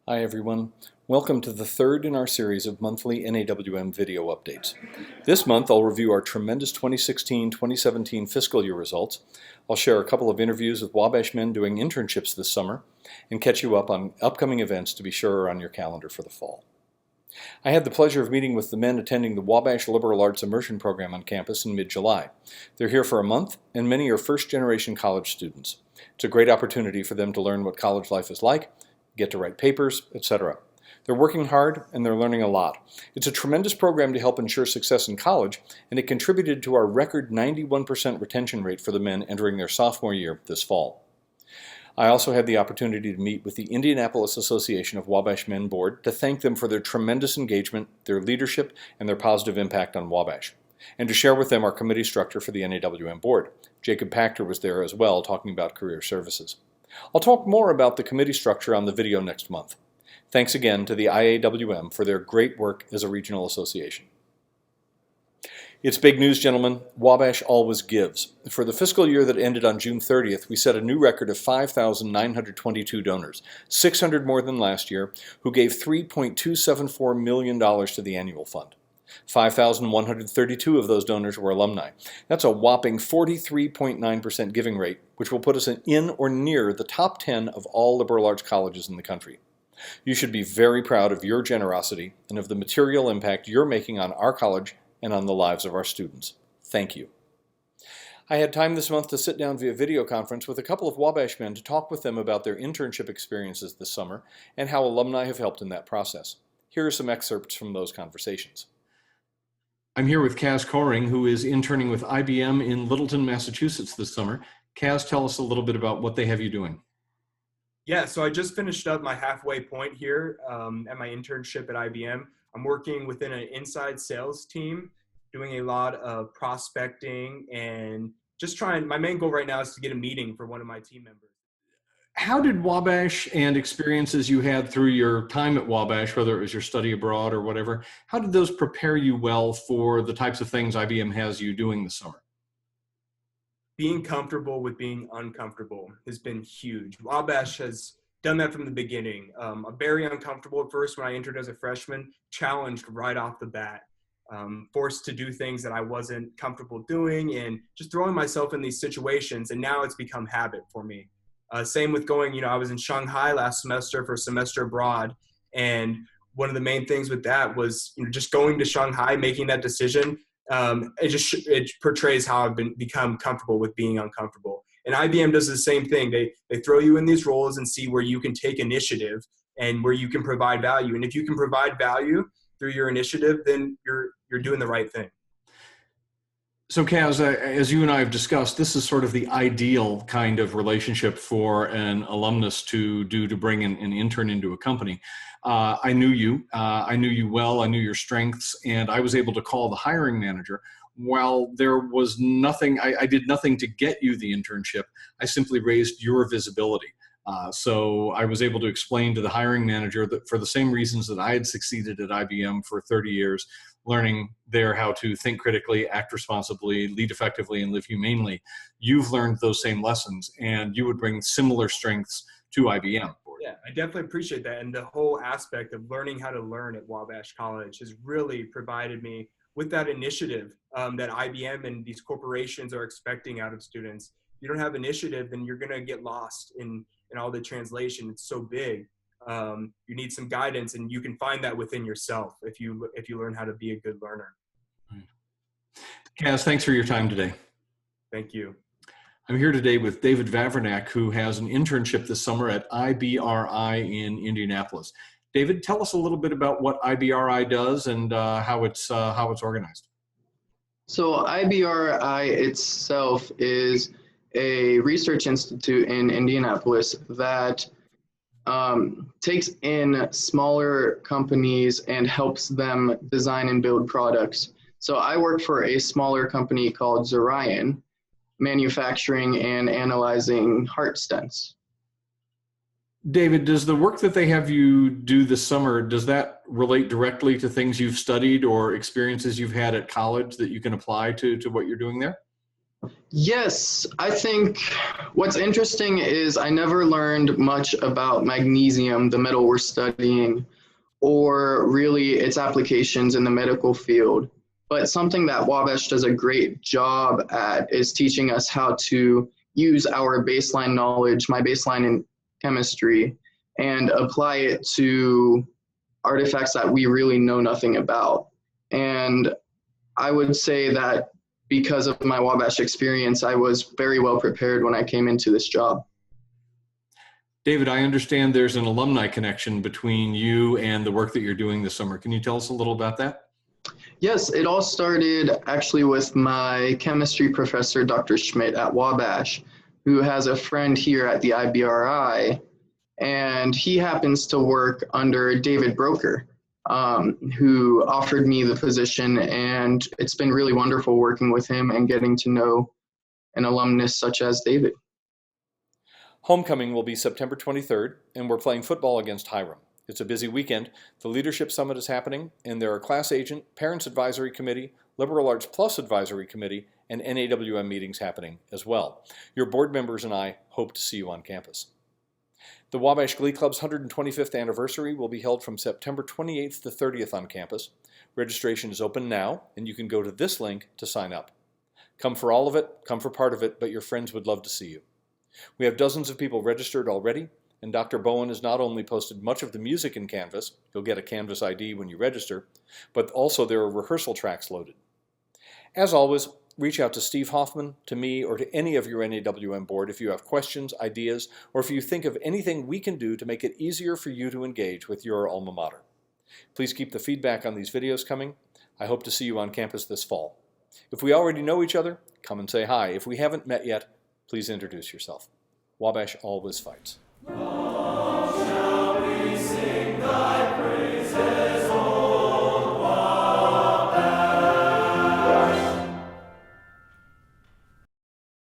Hi everyone. Welcome to the third in our series of monthly NAWM video updates. This month I'll review our tremendous 2016-2017 fiscal year results. I'll share a couple of interviews with Wabash men doing internships this summer and catch you up on upcoming events to be sure are on your calendar for the fall. I had the pleasure of meeting with the men attending the Wabash Liberal Arts Immersion Program on campus in mid-July. They're here for a month and many are first-generation college students. It's a great opportunity for them to learn what college life is like, get to write papers, etc. They're working hard and they're learning a lot. It's a tremendous program to help ensure success in college, and it contributed to our record 91% retention rate for the men entering their sophomore year this fall. I also had the opportunity to meet with the Indianapolis Association of Wabash Men Board to thank them for their tremendous engagement, their leadership, and their positive impact on Wabash, and to share with them our committee structure for the NAWM board. Jacob Pachter was there as well, talking about career services. I'll talk more about the committee structure on the video next month. Thanks again to the IAWM for their great work as a regional association. It's big news, gentlemen. Wabash always gives. For the fiscal year that ended on June 30th, we set a new record of 5,922 donors, 600 more than last year, who gave $3.274 million to the annual fund. 5,132 of those donors were alumni. That's a whopping 43.9% giving rate, which will put us in or near the top 10 of all liberal arts colleges in the country. You should be very proud of your generosity and of the material impact you're making on our college and on the lives of our students. Thank you. I had time this month to sit down via video conference with a couple of Wabash men to talk with them about their internship experiences this summer and how alumni have helped in that process. Here are some excerpts from those conversations. I'm here with Kaz Coring, who is interning with IBM in Littleton, Massachusetts this summer. Kaz, tell us a little bit about what they have you doing. Yeah, so I just finished up my halfway point here at my internship at IBM. I'm working within an inside sales team, doing a lot of prospecting and just trying, my main goal right now is to get a meeting for one of my team members. How did Wabash and experiences you had through your time at Wabash, whether it was your study abroad or whatever, how did those prepare you well for the types of things IBM has you doing this summer? Being comfortable with being uncomfortable has been huge. Wabash has done that from the beginning. I'm very uncomfortable at first when I entered as a freshman, challenged right off the bat, forced to do things that I wasn't comfortable doing and just throwing myself in these situations. And now it's become habit for me. Same with going, I was in Shanghai last semester for a semester abroad. And one of the main things with that was just going to Shanghai, making that decision. It portrays how I've become comfortable with being uncomfortable. And IBM does the same thing. They throw you in these roles and see where you can take initiative and where you can provide value. And if you can provide value through your initiative, then you're doing the right thing. So Kaz, as you and I have discussed, this is sort of the ideal kind of relationship for an alumnus to do to bring an intern into a company. I knew you well, I knew your strengths, and I was able to call the hiring manager. While there was nothing, I did nothing to get you the internship, I simply raised your visibility. So I was able to explain to the hiring manager that for the same reasons that I had succeeded at IBM for 30 years, learning there how to think critically, act responsibly, lead effectively, and live humanely, you've learned those same lessons, and you would bring similar strengths to IBM. Yeah, I definitely appreciate that. And the whole aspect of learning how to learn at Wabash College has really provided me with that initiative that IBM and these corporations are expecting out of students. If you don't have initiative, then you're going to get lost in all the translation. It's so big. You need some guidance, and you can find that within yourself if you learn how to be a good learner. Kaz, thanks for your time today. Thank you. I'm here today with David Vavrnak, who has an internship this summer at IBRI in Indianapolis. David, tell us a little bit about what IBRI does and how it's organized. So IBRI itself is a research institute in Indianapolis that takes in smaller companies and helps them design and build products. So I work for a smaller company called Zorion, manufacturing and analyzing heart stents. David, does the work that they have you do this summer, does that relate directly to things you've studied or experiences you've had at college that you can apply to what you're doing there? Yes, I think what's interesting is I never learned much about magnesium, the metal we're studying, or really its applications in the medical field. But something that Wabash does a great job at is teaching us how to use our baseline knowledge, my baseline in chemistry, and apply it to artifacts that we really know nothing about. And I would say that because of my Wabash experience, I was very well prepared when I came into this job. David, I understand there's an alumni connection between you and the work that you're doing this summer. Can you tell us a little about that? Yes, it all started actually with my chemistry professor, Dr. Schmidt at Wabash, who has a friend here at the IBRI, and he happens to work under David Broker, who offered me the position, and it's been really wonderful working with him and getting to know an alumnus such as David. Homecoming will be September 23rd, and we're playing football against Hiram. It's a busy weekend. The Leadership Summit is happening, and there are Class Agent, Parents Advisory Committee, Liberal Arts Plus Advisory Committee, and NAWM meetings happening as well. Your board members and I hope to see you on campus. The Wabash Glee Club's 125th anniversary will be held from September 28th to 30th on campus. Registration is open now, and you can go to this link to sign up. Come for all of it, come for part of it, but your friends would love to see you. We have dozens of people registered already, and Dr. Bowen has not only posted much of the music in Canvas, you'll get a Canvas ID when you register, but also there are rehearsal tracks loaded. As always, reach out to Steve Hoffman, to me, or to any of your NAWM board if you have questions, ideas, or if you think of anything we can do to make it easier for you to engage with your alma mater. Please keep the feedback on these videos coming. I hope to see you on campus this fall. If we already know each other, come and say hi. If we haven't met yet, please introduce yourself. Wabash always fights.